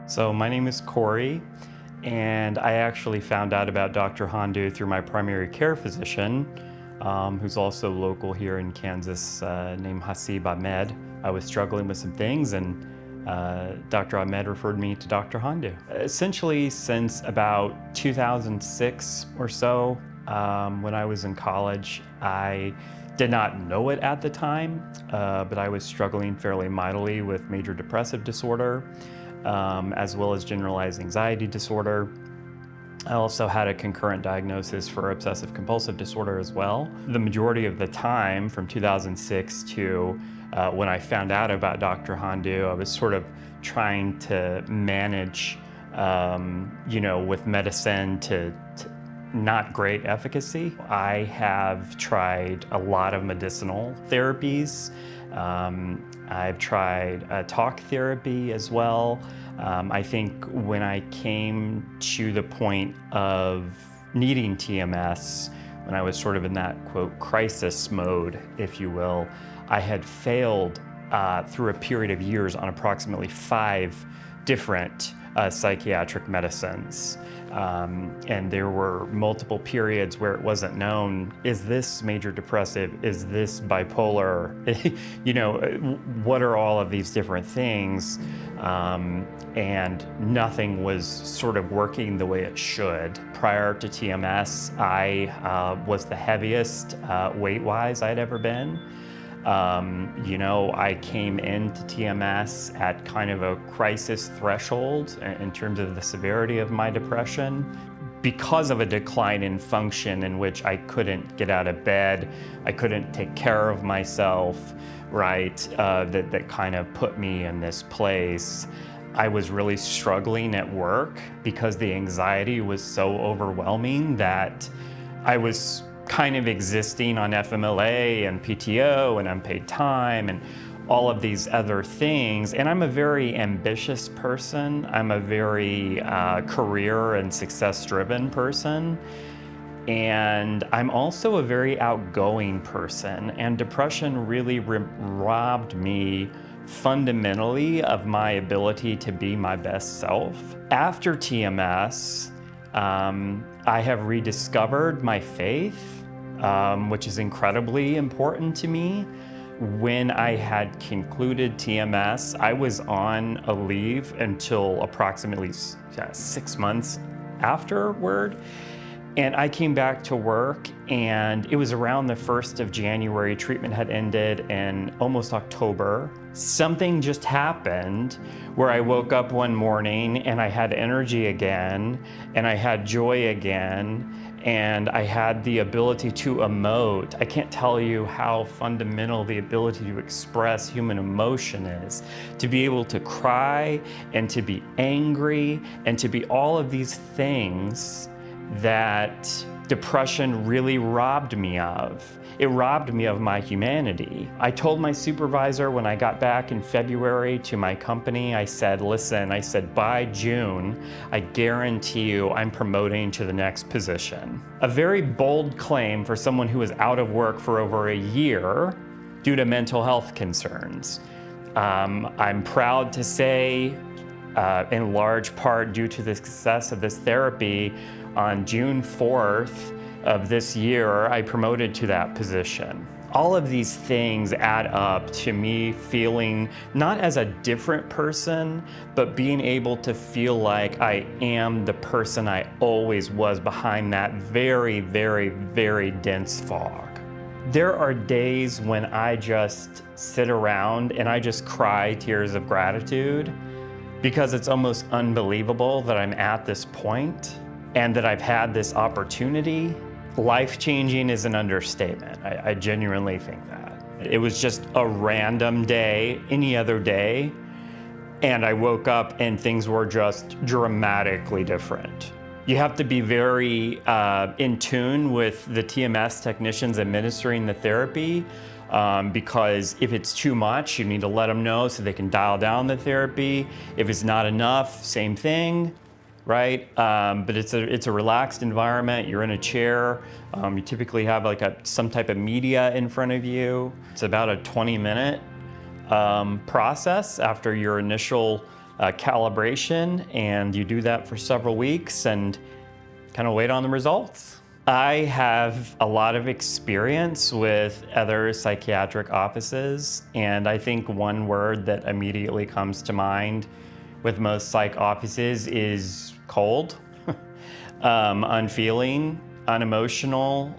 So my name is Corey, and I actually found out about Dr. Handoo through my primary care physician, who's also local here in Kansas, named Hasib Ahmed. I was struggling with some things, and Dr. Ahmed referred me to Dr. Handoo. Essentially, since about 2006 or so, when I was in college, I did not know it at the time, but I was struggling fairly mightily with major depressive disorder, as well as generalized anxiety disorder. I also had a concurrent diagnosis for obsessive compulsive disorder as well. The majority of the time, from 2006 to when I found out about Dr. Handoo, I was sort of trying to manage, with medicine to not great efficacy. I have tried a lot of medicinal therapies. I've tried talk therapy as well. I think when I came to the point of needing TMS, when I was sort of in that, quote, crisis mode, if you will, I had failed through a period of years on approximately 5 different psychiatric medicines. And there were multiple periods where it wasn't known, is this major depressive, is this bipolar, what are all of these different things? And nothing was sort of working the way it should. Prior to TMS, I was the heaviest weight-wise I'd ever been. I came into TMS at kind of a crisis threshold in terms of the severity of my depression because of a decline in function in which I couldn't get out of bed, I couldn't take care of myself, right? That kind of put me in this place. I was really struggling at work because the anxiety was so overwhelming that I was kind of existing on FMLA and PTO and unpaid time and all of these other things. And I'm a very ambitious person. I'm a very career and success-driven person. And I'm also a very outgoing person. And depression really robbed me fundamentally of my ability to be my best self. After TMS, I have rediscovered my faith, which is incredibly important to me. When I had concluded TMS, I was on a leave until approximately 6 months afterward. And I came back to work, and it was around the 1st of January. Treatment had ended in almost October. Something just happened where I woke up one morning and I had energy again, and I had joy again, and I had the ability to emote. I can't tell you how fundamental the ability to express human emotion is. To be able to cry and to be angry and to be all of these things that depression really robbed me of. It robbed me of my humanity. I told my supervisor when I got back in February to my company, I said, listen, by June, I guarantee you I'm promoting to the next position. A very bold claim for someone who was out of work for over a year due to mental health concerns. I'm proud to say, in large part due to the success of this therapy, on June 4th of this year, I promoted to that position. All of these things add up to me feeling not as a different person, but being able to feel like I am the person I always was behind that very, very, very dense fog. There are days when I just sit around and I just cry tears of gratitude because it's almost unbelievable that I'm at this point and that I've had this opportunity. Life-changing is an understatement. I genuinely think that. It was just a random day, any other day, and I woke up and things were just dramatically different. You have to be very in tune with the TMS technicians administering the therapy, because if it's too much, you need to let them know so they can dial down the therapy. If it's not enough, same thing. Right? But it's a relaxed environment. You're in a chair. You typically have some type of media in front of you. It's about a 20-minute process after your initial calibration, and you do that for several weeks and kind of wait on the results. I have a lot of experience with other psychiatric offices, and I think one word that immediately comes to mind with most psych offices is cold, unfeeling, unemotional,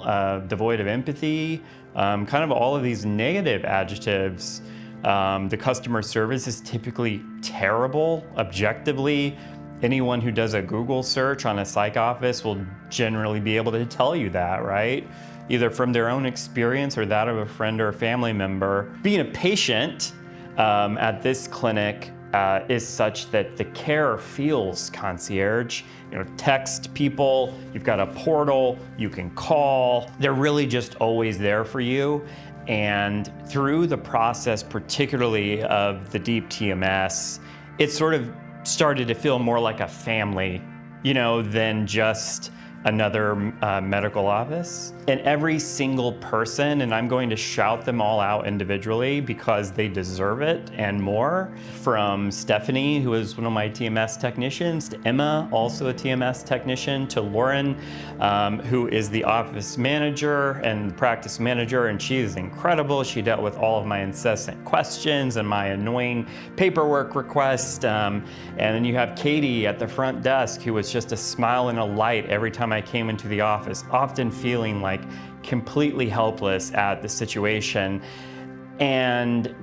devoid of empathy, kind of all of these negative adjectives. The customer service is typically terrible, objectively. Anyone who does a Google search on a psych office will generally be able to tell you that, right? Either from their own experience or that of a friend or a family member. Being a patient at this clinic is such that the care feels concierge. You know, text people, you've got a portal, you can call. They're really just always there for you. And through the process, particularly of the deep TMS, it sort of started to feel more like a family, you know, than just another medical office. And every single person, and I'm going to shout them all out individually because they deserve it and more, from Stephanie, who is one of my TMS technicians, to Emma, also a TMS technician, to Lauren, who is the office manager and practice manager, and she is incredible. She dealt with all of my incessant questions and my annoying paperwork requests. And then you have Katie at the front desk, who was just a smile and a light every time I came into the office, often feeling like completely helpless at the situation. And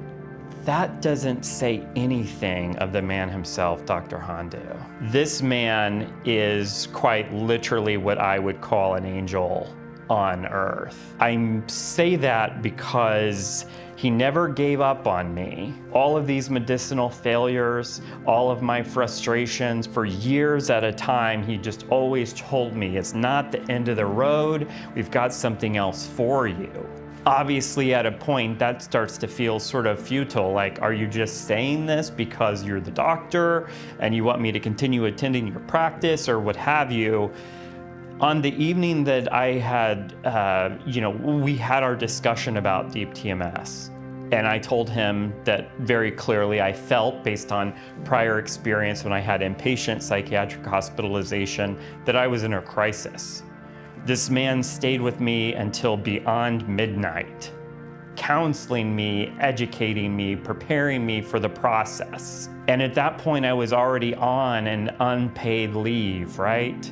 that doesn't say anything of the man himself, Dr. Handoo. This man is quite literally what I would call an angel on earth. I say that because he never gave up on me. All of these medicinal failures, all of my frustrations, for years at a time, he just always told me, it's not the end of the road, we've got something else for you. Obviously, at a point, that starts to feel sort of futile, like, are you just saying this because you're the doctor and you want me to continue attending your practice or what have you? On the evening that I had, we had our discussion about deep TMS, and I told him that very clearly I felt, based on prior experience when I had inpatient psychiatric hospitalization, that I was in a crisis. This man stayed with me until beyond midnight, counseling me, educating me, preparing me for the process. And at that point, I was already on an unpaid leave, right?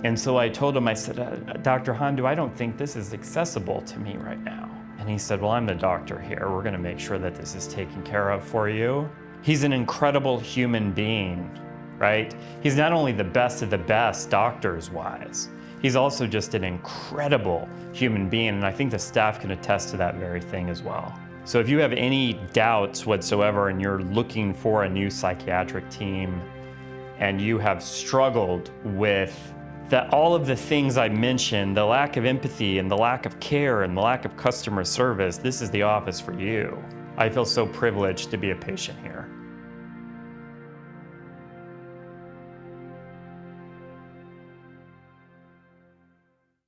And so I told him, I said, Dr. Handoo, I don't think this is accessible to me right now. And he said, well, I'm the doctor here. We're gonna make sure that this is taken care of for you. He's an incredible human being, right? He's not only the best of the best doctors-wise, he's also just an incredible human being, and I think the staff can attest to that very thing as well. So if you have any doubts whatsoever and you're looking for a new psychiatric team and you have struggled with all of the things I mentioned, the lack of empathy and the lack of care and the lack of customer service, this is the office for you. I feel so privileged to be a patient here.